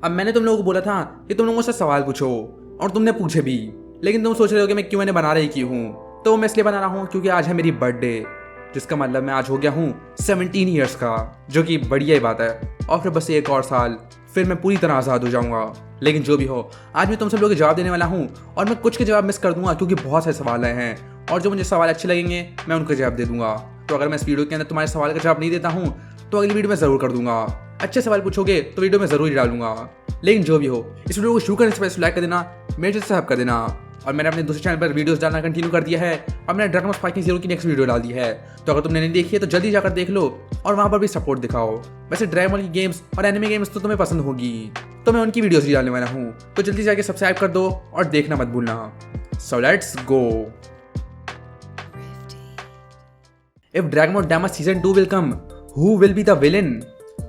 अब मैंने तुम लोगों को बोला था कि तुम लोगों से सवाल पूछो और तुमने पूछे भी, लेकिन तुम सोच रहे हो कि मैं क्यों बना रही की हूँ। तो मैं इसलिए बना रहा हूँ क्योंकि आज है मेरी बर्थडे, जिसका मतलब मैं आज हो गया हूँ 17 ईयर्स का, जो कि बढ़िया ही बात है। और फिर बस एक और साल फिर मैं पूरी तरह आज़ाद हो जाऊंगा। लेकिन जो भी हो, आज मैं तुम सब लोगों के जवाब देने वाला हूँ और मैं कुछ के जवाब मिस कर दूंगा क्योंकि बहुत सारे सवाल आए हैं और जो मुझे सवाल अच्छे लगेंगे मैं उनका जवाब दे दूंगा। तो अगर मैं इस वीडियो के अंदर तुम्हारे सवाल का जवाब नहीं देता हूँ तो अगली वीडियो में ज़रूर कर दूंगा। अच्छे सवाल पूछोगे तो वीडियो में ज़रूर ही डालूंगा। लेकिन जो भी हो, इस वीडियो को शुरू करने से पहले लाइक कर देना, मेरे चैनल सब्सक्राइब कर देना। और मैंने अपने दूसरे चैनल पर वीडियोस डालना कंटिन्यू कर दिया है और मैंने ड्रैगन बॉल फाइटिंग ज़ीरो की नेक्स्ट वीडियो डाल दी है। तो अगर तुमने नहीं देखी है तो जल्दी जाकर देख लो और वहाँ पर भी सपोर्ट दिखाओ। वैसे ड्रैगन बॉल की गेम्स और एनिमे गेम्स तो तुम्हें पसंद होगी, तो मैं उनकी वीडियोस भी डालने वाला हूँ। तो जल्दी जाके सब्सक्राइब कर दो और देखना मत भूलना। So let's go. If Dragon Ball Daima season 2 will come, who will be the villain?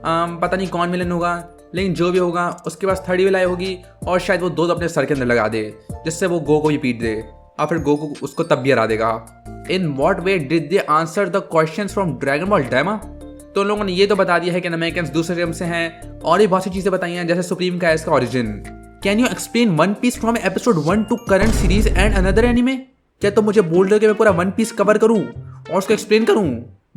पता नहीं कौन विलन होगा, लेकिन जो भी होगा उसके पास थर्ड विल आई होगी और शायद वो दो अपने सर के अंदर लगा दे जिससे वो गो को ही पीट दे और फिर गो को उसको तब भी हरा देगा। In what way did they answer the questions from Dragon Ball Daima? तो उन लोगों ने ये तो बता दिया है कि अमेरिकन्स दूसरे जन्म से हैं और भी बहुत सी चीजें बताई हैं, जैसे सुप्रीम का इसका origin. Can you explain One Piece from episode 1 to current series and another anime? क्या तुम मुझे बोल रहे हो कि मैं पूरा वन पीस कवर करूं और उसको एक्सप्लेन करूं?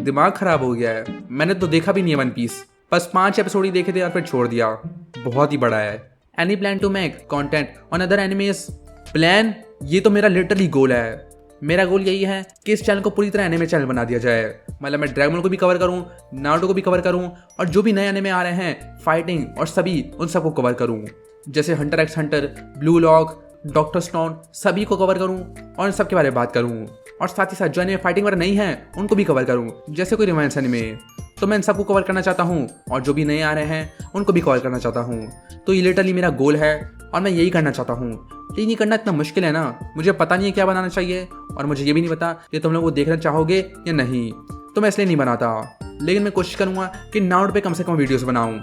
दिमाग खराब हो गया है, मैंने तो देखा भी नहीं है वन पीस, बस 5 एपिसोड ही देखे थे और फिर छोड़ दिया। बहुत ही बड़ा है। Any plan to make content on other animes? Plan? ये तो मेरा लिटरली गोल है। मेरा गोल यही है कि इस चैनल को पूरी तरह एनिमे चैनल बना दिया जाए। मतलब मैं ड्रैगन बॉल को भी कवर करूं, नारुतो को भी कवर करूं और जो भी नए एनिमे आ रहे हैं फाइटिंग और सभी, उन सबको कवर करूं। जैसे Hunter x Hunter, blue lock, doctor stone, सभी को कवर करूं और इन सब के बारे में बात करूं। और साथ ही साथ जो एनिमे फाइटिंग वगैरह नहीं है उनको भी कवर करूं, जैसे कोई रोमांस एनिमे। तो मैं इन सबको कवर करना चाहता हूं और जो भी नए आ रहे हैं उनको भी कवर करना चाहता हूं। तो ये लिटरली मेरा गोल है और मैं यही करना चाहता हूं। लेकिन ये करना इतना मुश्किल है ना, मुझे पता नहीं है क्या बनाना चाहिए और मुझे ये भी नहीं पता कि तुम लोग वो देखना चाहोगे या नहीं, तो मैं इसलिए नहीं बनाता। लेकिन मैं कोशिश करूंगा कि नारुतो पे कम से कम वीडियोस बनाऊं,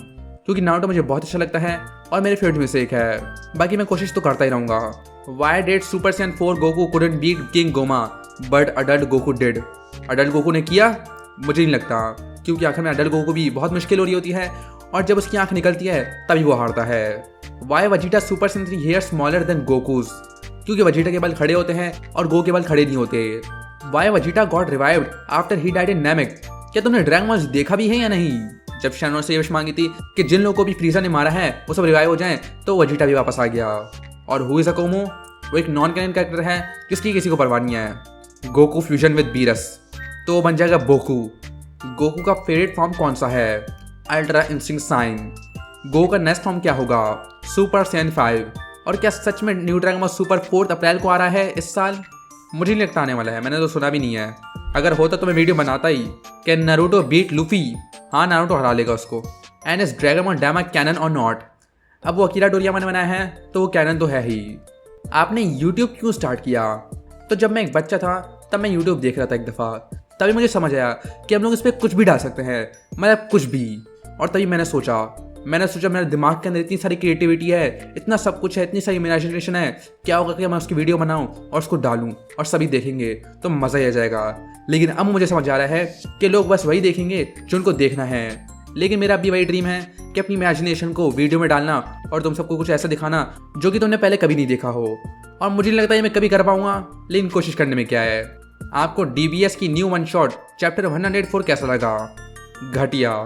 क्योंकि नारुतो मुझे बहुत अच्छा लगता है और मेरे फेवरेट में से एक है। बाकी मैं कोशिश तो करता ही रहूंगा। Why did Super Saiyan 4 Goku couldn't beat King Goma but adult Goku did? Adult Goku ने किया? मुझे नहीं लगता, क्योंकि आखिर में अडल्ट गोकू भी बहुत मुश्किल हो रही होती है और जब उसकी आंख निकलती है तभी वो हारता है। Why Vegeta super saiyan 3 hair smaller than Goku's? क्योंकि वजीटा के बाल खड़े होते हैं और गो के बाल खड़े नहीं होते। Why Vegeta got revived after he died in Namek? क्या तुमने ड्रैगन बॉल देखा भी है या नहीं? जब शैनोर से ये विश मांगी थी कि जिन लोगों को भी फ्रीजा ने मारा है वो सब रिवाइव हो जाएं, तो वजीटा भी वापस आ गया। और हु इज अकोमो? वो एक नॉन कैनन कैरेक्टर है जिसकी किसी को परवाह नहीं है। गोकू फ्यूजन विद बीरस, तो वो बन जाएगा बोकू। गोकू का फेवरेट फॉर्म कौन सा है? Ultra instinct sign. गो का नेक्स्ट फॉर्म क्या होगा? Super Saiyan 5। और क्या सच में न्यू ड्रैगन बॉल सुपर 4 अप्रैल को आ रहा है इस साल? मुझे नहीं लगता आने वाला है, मैंने तो सुना भी नहीं है। अगर होता तो मैं वीडियो बनाता ही। Can Naruto beat Luffy? हाँ, नारुतो हरा लेगा उसको। And is Dragon Ball Daima canon और नॉट? अब वो अकीरा टोरियामा ने बनाया है तो वो कैनन तो है ही। आपने यूट्यूब क्यों स्टार्ट किया? तो जब मैं एक बच्चा था तब मैं यूट्यूब देख रहा था एक दफ़ा, तभी मुझे समझ आया कि हम लोग इस पर कुछ भी डाल सकते हैं, मतलब कुछ भी। और तभी मैंने सोचा मेरे दिमाग के अंदर इतनी सारी क्रिएटिविटी है, इतना सब कुछ है, इतनी सारी इमेजिनेशन है, क्या होगा कि मैं उसकी वीडियो बनाऊं और उसको डालूं और सभी देखेंगे तो मज़ा ही आ जाएगा। लेकिन अब मुझे समझ आ रहा है कि लोग बस वही देखेंगे जो उनको देखना है। लेकिन मेरा भी वही ड्रीम है कि अपनी इमेजिनेशन को वीडियो में डालना और तुम सबको कुछ ऐसा दिखाना जो कि तुमने पहले कभी नहीं देखा हो। और मुझे नहीं लगता ये मैं कभी कर पाऊंगा, लेकिन कोशिश करने में क्या है। आपको DBS की न्यू वन शॉट चैप्टर 104 कैसा लगा? घटिया,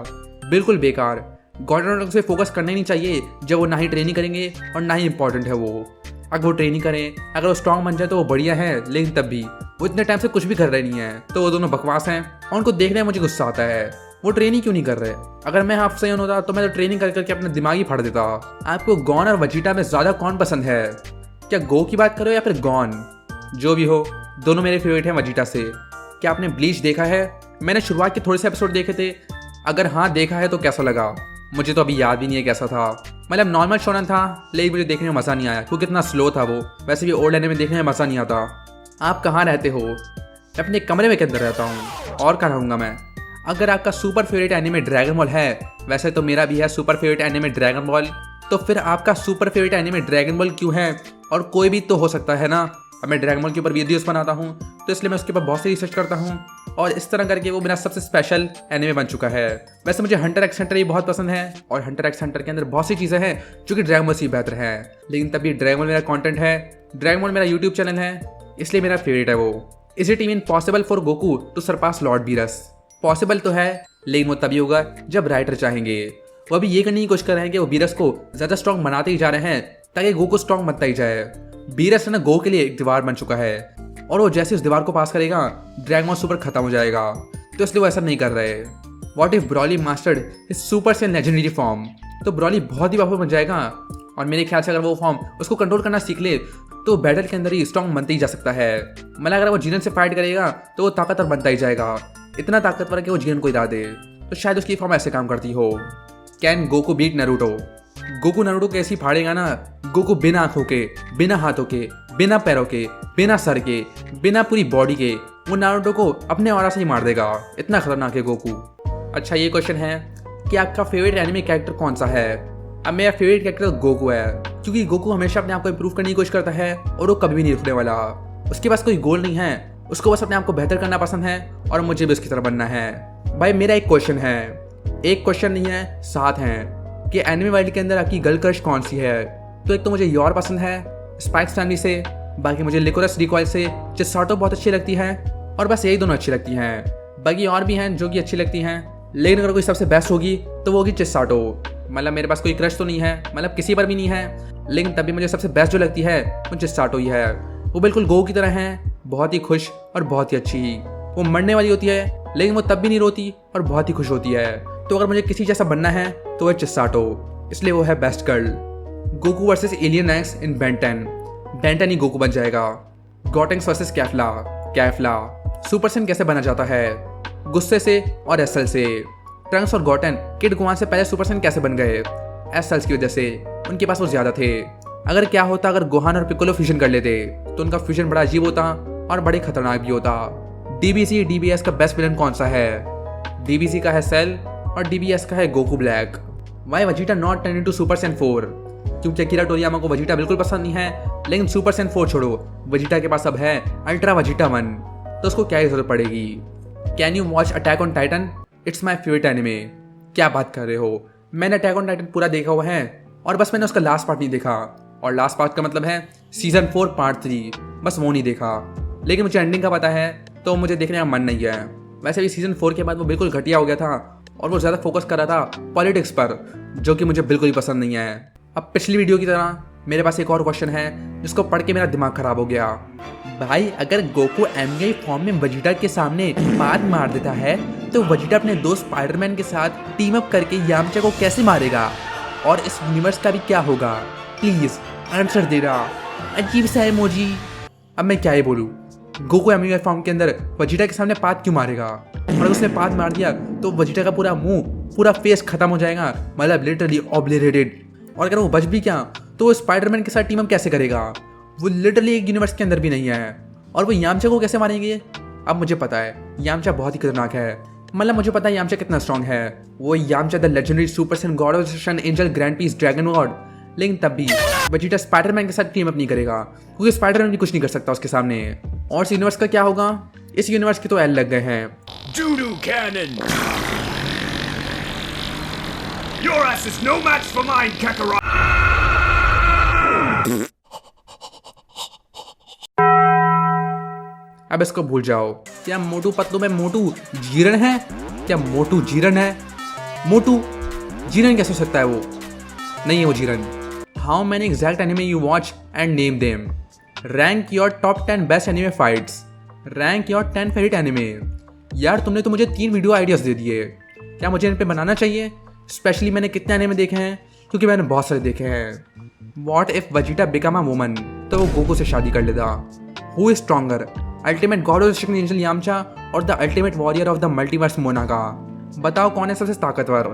बिल्कुल बेकार। गॉर्डन उसे फोकस करना ही नहीं चाहिए जब वो ना ही ट्रेनिंग करेंगे और ना ही इंपॉर्टेंट है वो। अगर वो ट्रेनिंग करें, अगर वो स्ट्रांग बन जाए तो वो बढ़िया है, लेकिन तब भी वो इतने टाइम से कुछ भी कर रहे नहीं है, तो वो दोनों बकवास हैं और उनको देखने में मुझे गुस्सा आता है। वो ट्रेनिंग क्यों नहीं कर रहे? अगर मैं हाफ सही होता तो मैं तो ट्रेनिंग कर करके अपना दिमाग ही फाड़ देता। आपको गॉन और वजीटा में ज़्यादा कौन पसंद है? क्या गो की बात करो या फिर गॉन? जो भी हो, दोनों मेरे फेवरेट हैं वजीटा से। क्या आपने ब्लीच देखा है? मैंने शुरुआत के थोड़े से एपिसोड देखे थे। अगर हाँ देखा है तो कैसा लगा? मुझे तो अभी याद भी नहीं है कैसा था। मतलब नॉर्मल शोनन था, लेकिन मुझे देखने में मज़ा नहीं आया क्योंकि इतना स्लो था वो। वैसे भी ओल्ड एनिमे में देखने में मज़ा नहीं आता। आप कहाँ रहते हो? मैं अपने कमरे में के अंदर रहता हूँ, और कहाँ रहूँगा मैं। अगर आपका super favourite anime dragon ball है, वैसे तो मेरा भी है super favourite anime dragon ball, तो फिर आपका super favourite anime dragon ball क्यों है? और कोई भी तो हो सकता है ना। अब मैं ड्रैगन बॉल के ऊपर वीडियोस बनाता हूँ, तो इसलिए मैं उसके ऊपर बहुत सी रिसर्च करता हूँ और इस तरह करके वो मेरा सबसे स्पेशल एनिमे बन चुका है। वैसे मुझे हंटर एक्स हंटर भी बहुत पसंद है और हंटर एक्स हंटर के अंदर बहुत सी चीज़ें हैं जो कि ड्रैगन बॉल से बेहतर है, लेकिन तभी ड्रैगन बॉल मेरा कंटेंट है, ड्रैगन बॉल मेरा यूट्यूब चैनल है, इसलिए मेरा फेवरेट है वो। Is it even possible for Goku to surpass Lord Beerus? Possible तो है, लेकिन वो तभी होगा जब राइटर चाहेंगे। वो अभी ये करने की कोशिश कर रहे हैं कि वो बीरस को ज़्यादा स्ट्रॉन्ग बनाते ही जा रहे हैं ताकि गोकू स्ट्रॉन्ग बनता ही जाए। बीरस है ना गो के लिए एक दीवार बन चुका है और वो जैसे उस दीवार को पास करेगा ड्रैगन बॉल सुपर खत्म हो जाएगा, तो इसलिए वो ऐसा नहीं कर रहे। What if Broly mastered his super Sen legendary form? तो ब्रॉली बहुत ही पावरफुल बन जाएगा और मेरे ख्याल से अगर वो फॉर्म उसको कंट्रोल करना सीख ले तो बैटल के अंदर ही स्ट्रॉन्ग बनते ही जा सकता है। मतलब अगर वो जीरन से फाइट करेगा तो वो ताकतवर बनता ही जाएगा, इतना ताकतवर कि वो जीरन को हिला दे। तो शायद उसकी फॉर्म ऐसे काम करती हो। Can Goku beat Naruto? Goku Naruto को ऐसी फाड़ेगा ना, गोकू बिना आंखों के, बिना हाथों के, बिना पैरों के, बिना सर के, बिना पूरी बॉडी के, वो नारुतो को अपने ऑरा से ही मार देगा। इतना खतरनाक है गोकू। अच्छा ये क्वेश्चन है कि आपका फेवरेट एनिमे कैरेक्टर कौन सा है? अब मेरा फेवरेट कैरेक्टर गोकू है, क्योंकि गोकू हमेशा अपने आप को इंप्रूव करने की कोशिश करता है और वो कभी भी नहीं रुकने वाला। उसके पास कोई गोल नहीं है, उसको बस अपने आप को बेहतर करना पसंद है और मुझे भी उसकी तरह बनना है। भाई मेरा एक क्वेश्चन है, एक क्वेश्चन नहीं है, 7 हैं कि एनिमे वर्ल्ड के अंदर आपकी गर्ल क्रश कौन सी है? तो एक तो मुझे योर पसंद है स्पाइक्स फैमिली से, बाकी मुझे लिकोरस रिकॉइल से चिसाटो बहुत अच्छी लगती है और बस यही दोनों अच्छी लगती हैं। बाकी और भी हैं जो कि अच्छी लगती हैं, लेकिन अगर कोई सबसे बेस्ट होगी तो वो होगी चिसाटो। मतलब मेरे पास कोई क्रश तो नहीं है, मतलब किसी पर भी नहीं है, लेकिन तभी मुझे सबसे बेस्ट जो लगती है वो चिसाटो ही है। वो बिल्कुल गो की तरह है, बहुत ही खुश और बहुत ही अच्छी। वो मरने वाली होती है लेकिन वो तब भी नहीं रोती और बहुत ही खुश होती है। तो अगर मुझे किसी जैसा बनना है तो वह चिसाटो, इसलिए वो है best girl. Goku versus Alien X in Ben 10, Ben 10 ही गोकू बन जाएगा। Gotenks versus Kefla, Kefla. Super saiyan कैसे बना जाता है? गुस्से से और एसएल से। ट्रंक्स और गॉटन किड गोहान से पहले सुपर सेन कैसे बन गए? एसएल्स की वजह से, उनके पास वो ज़्यादा थे। अगर क्या होता अगर गोहान और पिकोलो फ्यूजन कर लेते तो उनका फ्यूजन बड़ा अजीब होता और बड़े खतरनाक भी होता। डीबीसी डीबीएस का बेस्ट विलन कौन सा है? डीबीसी का है सेल और डीबीएस का है Goku Black. Why Vegeta not turn into super Saiyan 4? क्योंकि अकीरा टोरियामा को वजीटा बिल्कुल पसंद नहीं है, लेकिन सुपर सेन 4 छोड़ो, वजीटा के पास अब है अल्ट्रा वजीटा 1, तो उसको क्या जरूरत पड़ेगी? Can you watch attack on Titan? It's my favourite anime. क्या बात कर रहे हो, मैंने अटैक ऑन टाइटन पूरा देखा हुआ है और बस मैंने उसका लास्ट पार्ट नहीं देखा, और लास्ट पार्ट का मतलब है सीजन 4 पार्ट 3, बस वो नहीं देखा। लेकिन मुझे एंडिंग का पता है तो मुझे देखने का मन नहीं है। वैसे भी सीजन 4 के बाद वो बिल्कुल घटिया हो गया था और वो ज़्यादा फोकस कर रहा था पॉलिटिक्स पर, जो कि मुझे बिल्कुल ही पसंद नहीं है। अब पिछली वीडियो की तरह मेरे पास एक और क्वेश्चन है जिसको पढ़ के मेरा दिमाग खराब हो गया। भाई अगर गोकू एमआई फॉर्म में वजीटा के सामने बात मार देता है तो वजीटा अपने दोस्त स्पाइडरमैन के साथ टीम अप करके यामचा को कैसे मारेगा? और इस यूनिवर्स का भी क्या होगा? प्लीज आंसर दे रहा। अजीब सा इमोजी। अब मैं क्या ही बोलूँ, गोकू एमआई फॉर्म के अंदर वजीटा के सामने पात क्यों मारेगा? और अगर उसने पात मार दिया तो वजीटा का पूरा मुंह, पूरा फेस खत्म हो जाएगा, मतलब लिटरली ऑब्लिटरेटेड। और अगर वो बच भी क्या तो वो स्पाइडरमैन के साथ टीम अप कैसे करेगा? वो लिटरली एक यूनिवर्स के अंदर भी नहीं है। और वो यामचा को कैसे मारेंगे? अब मुझे पता है यामचा बहुत ही खतरनाक है, मतलब मुझे पता है यामचा कितना स्ट्रॉन्ग है। वो Yamcha the legendary super Saiyan god of sun angel grand priest dragon god. लेकिन तब भी वजीटा स्पाइडरमैन के साथ टीम अप नहीं करेगा, क्योंकि स्पाइडरमैन भी कुछ नहीं कर सकता उसके सामने। और इस यूनिवर्स का क्या होगा? इस यूनिवर्स के तो एल लग गए हैं। Judo cannon! Your ass is no match for mine, Kakarot! अब इसको भूल जाओ। क्या मोटू पतलू में मोटू जीरन है? क्या मोटू जीरन है? मोटू जीरन कैसे हो सकता है? वो नहीं है वो Jiren. How many exact anime you watch and name them? Rank your top 10 best anime fights. Rank your 10 favourite anime. यार तुमने तो मुझे 3 वीडियो आइडियाज दे दिए, क्या मुझे इन पे बनाना चाहिए? स्पेशली मैंने कितने एनिमे देखे हैं, क्योंकि मैंने बहुत सारे देखे हैं। What if Vegeta become a woman? तो वो गोकू से शादी कर लेता। Who is stronger, ultimate god of the angel Yamcha और the ultimate warrior of the multiverse Monaga? बताओ कौन है सबसे ताकतवर?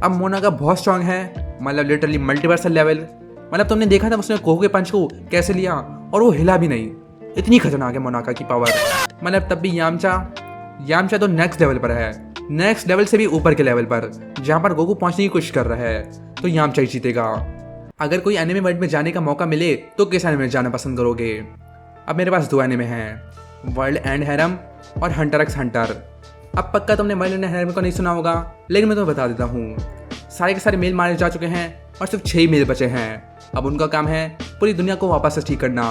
अब मोनागा बहुत स्ट्रॉन्ग है, मतलब लिटरली मल्टीवर्सल लेवल। मतलब तुमने देखा था उसने गोकू के पंच को कैसे लिया और वो हिला भी नहीं, इतनी खतरनाक है मोनागा की पावर। मतलब तब भी यामचा तो नेक्स्ट लेवल पर है, नेक्स्ट लेवल से भी ऊपर के लेवल पर, जहाँ पर गोकू पहुँचने की कोशिश कर रहा है। तो यामचा ही जीतेगा। अगर कोई एनिमे वर्ल्ड में जाने का मौका मिले तो किस एनिमे में जाना पसंद करोगे? अब मेरे पास 2 एनिमे हैं, वर्ल्ड एंड हैरम और हंटर एक्स हंटर। अब पक्का तुमने वर्ल्ड एंड हैरम को नहीं सुना होगा, लेकिन मैं तुम्हें बता देता हूँ। सारे के सारे मेल मारे जा चुके हैं और सिर्फ 6 मेल बचे हैं। अब उनका काम है पूरी दुनिया को वापस से ठीक करना,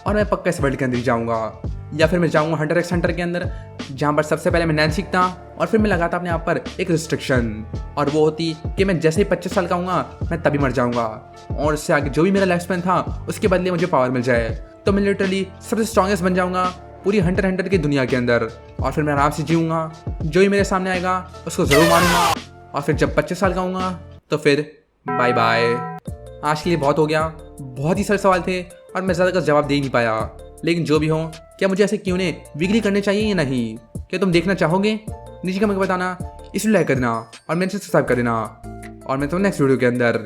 और मैं पक्का इस वर्ल्ड के अंदर ही जाऊँगा, या फिर मैं जाऊँगा हंटर एक्स हंटर के अंदर, जहाँ पर सबसे पहले मैं नैन सीखता और फिर मैं लगाता अपने आप पर एक रिस्ट्रिक्शन, और वो होती कि मैं जैसे ही 25 साल का हूँगा मैं तभी मर जाऊँगा, और उससे आगे जो भी मेरा लाइफ स्पैन था उसके बदले मुझे पावर मिल जाए, तो मैं लिटरली सबसे स्ट्रॉन्गेस्ट बन जाऊँगा पूरी हंटर हंटर की दुनिया के अंदर, और फिर मैं आराम से जीऊँगा, जो भी मेरे सामने आएगा उसको ज़रूर मारूंगा, और फिर जब 25 साल का हूँगा तो फिर बाय बाय। आज के लिए बहुत हो गया, बहुत ही सारे सवाल थे और मैं ज़्यादा का जवाब दे ही नहीं पाया, लेकिन जो भी हो, क्या मुझे ऐसे क्यों ने वीकली करने चाहिए या नहीं? क्या तुम देखना चाहोगे? नीचे कमेंट में बताना, इसलिए लाइक कर देना और मेरे से सब्सक्राइब कर देना, और मैं तो नेक्स्ट वीडियो के अंदर